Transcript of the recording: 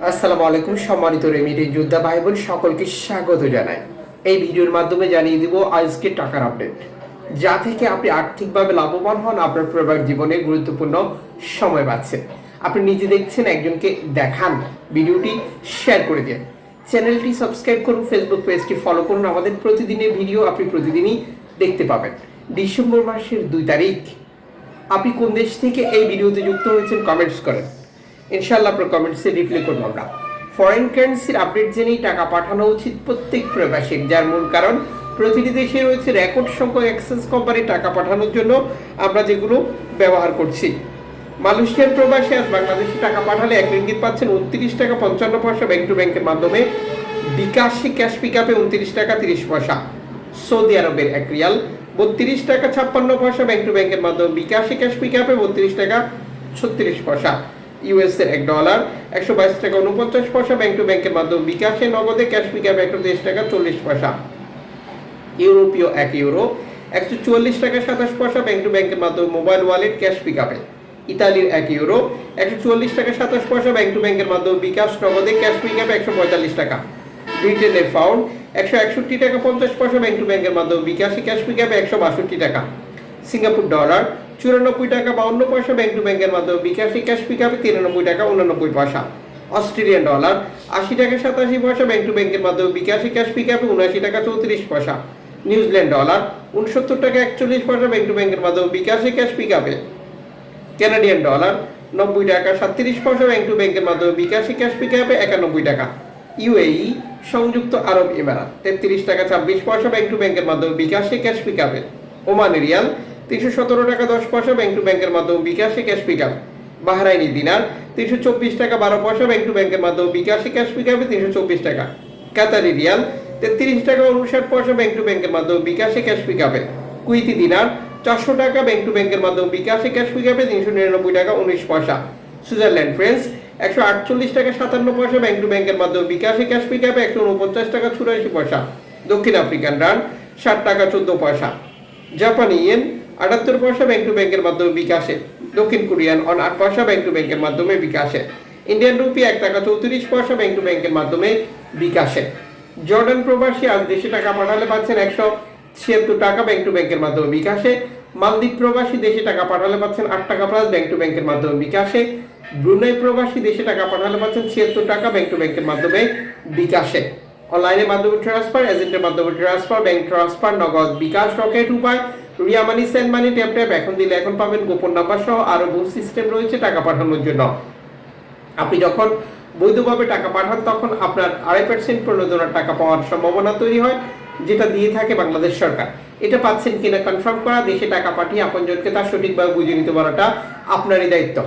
আসসালামু আলাইকুম সম্মানিত রেমিটেন্স যোদ্ধা ভাই বোন সকলকে স্বাগত জানাই। এই ভিডিওর মাধ্যমে জানিয়ে দিব আজকে টাকার আপডেট, যা থেকে আপনি আর্থিকভাবে লাভবান হন, আপনার পরিবার জীবনে গুরুত্বপূর্ণ সময় পাচ্ছেন। আপনি নিজে দেখছেন, একজনকে দেখান, ভিডিওটি শেয়ার করে দিন, চ্যানেলটি সাবস্ক্রাইব করুন, ফেসবুক পেজটি ফলো করুন। আমাদের প্রতিদিনের ভিডিও আপনি প্রতিদিনই দেখতে পাবেন। ডিসেম্বর মাসের 2 তারিখ আপনি কোন দেশ থেকে এই ভিডিওতে যুক্ত হয়েছেন কমেন্টস করেন, ইনশাআল্লাহ আপনার কমেন্টসে রিপ্লাই করব আমরা। ফরেন কারেন্সির আপডেট জেনেই টাকা পাঠানো উচিত প্রত্যেক প্রবাসীর, যার মূল কারণ প্রতিটি দেশে রয়েছে রেকর্ড সংখ্যক এক্সচেঞ্জ কোম্পানি টাকা পাঠানোর জন্য আমরা যেগুলো ব্যবহার করছি। মালয়েশিয়ার প্রবাসী আজ বাংলাদেশে টাকা পাঠালে 1 রিঙ্গিত পাচ্ছেন 29 টাকা 55 পয়সা ব্যাংক টু ব্যাংকের মাধ্যমে। বিকাশে ক্যাশ পিকআপে 29 টাকা 30 পয়সা। সৌদি আরবের 1 রিয়াল 32 টাকা 56 পয়সা ব্যাংক টু ব্যাংকের মাধ্যমে। বিকাশে ক্যাশ পিকআপে 32 টাকা 36 পয়সা। ইউএস এর $1 122 টাকা 49 পয়সা ব্যাংক টু ব্যাংকের মাধ্যমে। বিকাশে নগদে ক্যাশ পিকআপে 123 টাকা 40 পয়সা। ইউরোপীয় 1 ইউরো 144 টাকা 27 পয়সা ব্যাংক টু ব্যাংকের মাধ্যমে মোবাইল ওয়ালেট ক্যাশ পিকআপে। ইতালির 1 ইউরো 144 টাকা 27 পয়সা ব্যাংক টু ব্যাংকের মাধ্যমে। বিকাশ নগদে ক্যাশ পিকআপে 145 টাকা। ব্রিটেনের পাউন্ড 161 টাকা 50 পয়সা ব্যাংক টু ব্যাংকের মাধ্যমে। বিকাশে ক্যাশ পিকআপে 162 টাকা। সিঙ্গাপুর ডলার 94 টাকা 52 পয়সা ব্যাংক টু ব্যাংকের মাধ্যমে। বিকাশে ক্যাশ পিকআপে 93 টাকা 89 পয়সা। অস্ট্রেলিয়ান ডলার 80 টাকা 87 পয়সা ব্যাংক টু ব্যাংকের মাধ্যমে। বিকাশে ক্যাশ পিকআপে 79 টাকা 34 পয়সা। নিউজিল্যান্ড ডলার 69 টাকা 41 পয়সা ব্যাংক টু ব্যাংকের মাধ্যমে। বিকাশে ক্যাশ পিকআপে। কানাডিয়ান ডলার 90 টাকা 37 পয়সা ব্যাংক টু ব্যাংকের মাধ্যমে। বিকাশে ক্যাশ পিকআপে 91 টাকা। ইউএই সংযুক্ত আরব এমিরাত 33 টাকা 26 পয়সা ব্যাংক টু ব্যাংকের মাধ্যমে। বিকাশে ক্যাশ পিকআপে। ওমানি রিয়াল 317 টাকা 10 পয়সা ব্যাংক টু ব্যাংকের মাধ্যমে। বিকাশে ক্যাশ পিকআপ। বাহরাইনি দিনার 324 টাকা 12 পয়সা ব্যাংক টু ব্যাংকের মাধ্যমে। বিকাশে ক্যাশ পিকআপে 324 টাকা। কাতারি রিয়াল 33 টাকা 59 পয়সা ব্যাংক টু ব্যাংকের মাধ্যমে। বিকাশে ক্যাশ পিকআপে। কুইতি দিনার 400 টাকা ব্যাংক টু ব্যাংকের মাধ্যমে। বিকাশে ক্যাশ পিকআপে 399 টাকা 19 পয়সা। সুইজারল্যান্ড ফ্রেন্স 148 টাকা 57 পয়সা ব্যাংক টু ব্যাংকের মাধ্যমে। বিকাশে ক্যাশ পিকআপে 149 টাকা 84 পয়সা। দক্ষিণ আফ্রিকান রান 60 টাকা 14 পয়সা। জাপানি ইয়েন 78 পয়সা ব্যাংক টু ব্যাংকের মাধ্যমে। বিকাশে। দক্ষিণ কোরিয়ান অন 8 পয়সা ব্যাংক টু ব্যাংকের মাধ্যমে। বিকাশে। ইন্ডিয়ান রুপি 1 টাকা 34 পয়সা ব্যাংক টু ব্যাংকের মাধ্যমে। বিকাশে। জর্ডান প্রবাসী আজ দেশে টাকা পাঠালে পাচ্ছেন 176 টাকা ব্যাংক টু ব্যাংকের মাধ্যমে। বিকাশে। মালদ্বীপ প্রবাসী দেশে টাকা পাঠালে পাচ্ছেন 8 টাকা প্লাস ব্যাংক টু ব্যাংকের মাধ্যমে। বিকাশে। ব্রুনাই প্রবাসী দেশে টাকা পাঠালে পাচ্ছেন 76 টাকা ব্যাংক টু ব্যাংকের মাধ্যমে। বিকাশে। অনলাইনের মাধ্যমে ট্রান্সফার, এজেন্টের মাধ্যমে ট্রান্সফার, ব্যাংক ট্রান্সফার, নগদ, বিকাশ, রকেট উপায়, রিয়া মানি, সেন্ড মানি, ট্যাপ ট্যাপ, এখন দিলে এখন পাবেন, গোপন নাম্বার সহ আরো বহু সিস্টেম রয়েছে টাকা পাঠানোর জন্য। আপনি যখন বৈধভাবে টাকা পাঠান তখন আপনার 2.5% প্রণোদনার টাকা পাওয়ার সম্ভাবনা তৈরি হয়, যেটা দিয়ে থাকে বাংলাদেশ সরকার। এটা পাচ্ছেন কিনা কনফার্ম করা, দেশে টাকা পাঠিয়ে আপনজনকে তার সঠিকভাবে বুঝে নিতে পারাটা আপনারই দায়িত্ব।